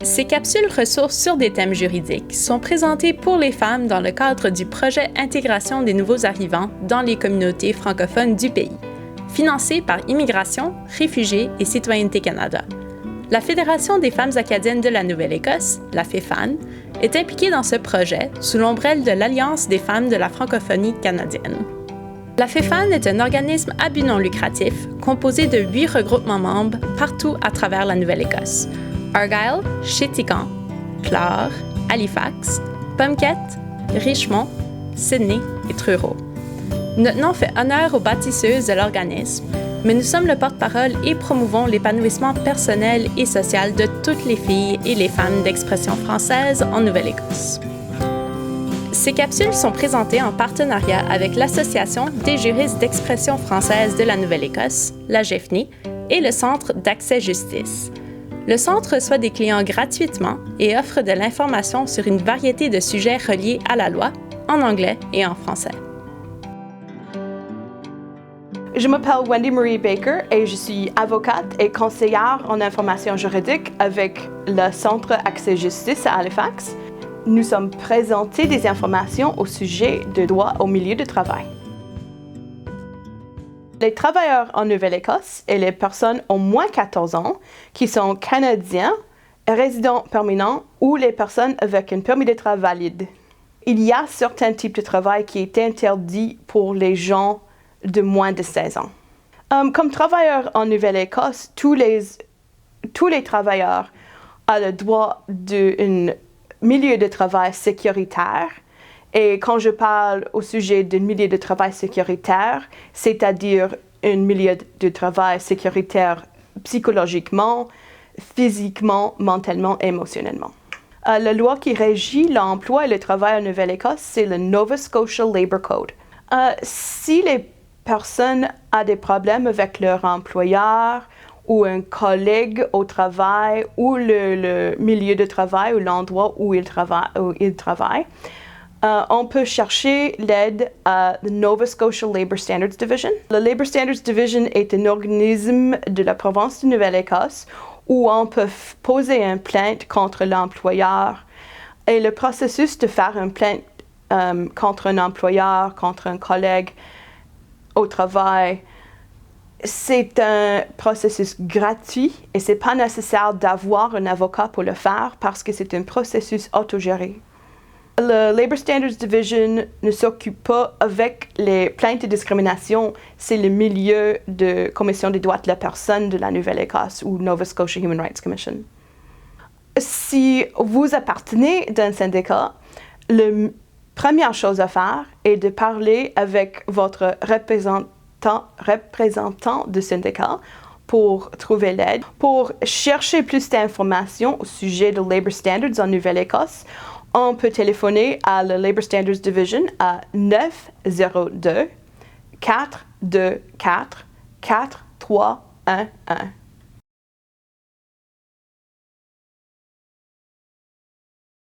Ces capsules ressources sur des thèmes juridiques sont présentées pour les femmes dans le cadre du projet Intégration des nouveaux arrivants dans les communautés francophones du pays, financé par Immigration, Réfugiés et Citoyenneté Canada. La Fédération des femmes acadiennes de la Nouvelle-Écosse, la FEFAN, est impliquée dans ce projet sous l'ombrelle de l'Alliance des femmes de la francophonie canadienne. La FEFAN est un organisme à but non lucratif composé de 8 regroupements membres partout à travers la Nouvelle-Écosse. Argyle, Chéticamp, Clare, Halifax, Pomquet, Richmond, Sydney et Truro. Notre nom fait honneur aux bâtisseuses de l'organisme, mais nous sommes le porte-parole et promouvons l'épanouissement personnel et social de toutes les filles et les femmes d'expression française en Nouvelle-Écosse. Ces capsules sont présentées en partenariat avec l'Association des juristes d'expression française de la Nouvelle-Écosse, la GEFNI, et le Centre d'accès justice. Le Centre reçoit des clients gratuitement et offre de l'information sur une variété de sujets reliés à la loi, en anglais et en français. Je m'appelle Wendy Marie Baker et je suis avocate et conseillère en information juridique avec le Centre Accès Justice à Halifax. Nous sommes présentés des informations au sujet de droit au milieu de travail. Les travailleurs en Nouvelle-Écosse et les personnes au moins 14 ans qui sont canadiens, résidents permanents ou les personnes avec un permis de travail valide. Il y a certains types de travail qui est interdit pour les gens de moins de 16 ans. Comme travailleurs en Nouvelle-Écosse, tous les travailleurs ont le droit d'un milieu de travail sécuritaire. Et quand je parle au sujet d'un milieu de travail sécuritaire, c'est-à-dire un milieu de travail sécuritaire psychologiquement, physiquement, mentalement et émotionnellement. La loi qui régit l'emploi et le travail en Nouvelle-Écosse, c'est le Nova Scotia Labour Code. Si les personnes ont des problèmes avec leur employeur ou un collègue au travail ou le milieu de travail ou l'endroit où ils travaillent, on peut chercher l'aide à la Nova Scotia Labour Standards Division. La Labour Standards Division est un organisme de la province de Nouvelle-Écosse où on peut poser une plainte contre l'employeur. Et le processus de faire une plainte contre un employeur, contre un collègue au travail, c'est un processus gratuit et ce n'est pas nécessaire d'avoir un avocat pour le faire parce que c'est un processus autogéré. La Labour Standards Division ne s'occupe pas avec les plaintes de discrimination, c'est le milieu de Commission des droits de la personne de la Nouvelle-Écosse ou Nova Scotia Human Rights Commission. Si vous appartenez d'un syndicat, la première chose à faire est de parler avec votre représentant du syndicat pour trouver l'aide. Pour chercher plus d'informations au sujet de Labour Standards en Nouvelle-Écosse, on peut téléphoner à la Labour Standards Division à 902 424 4311.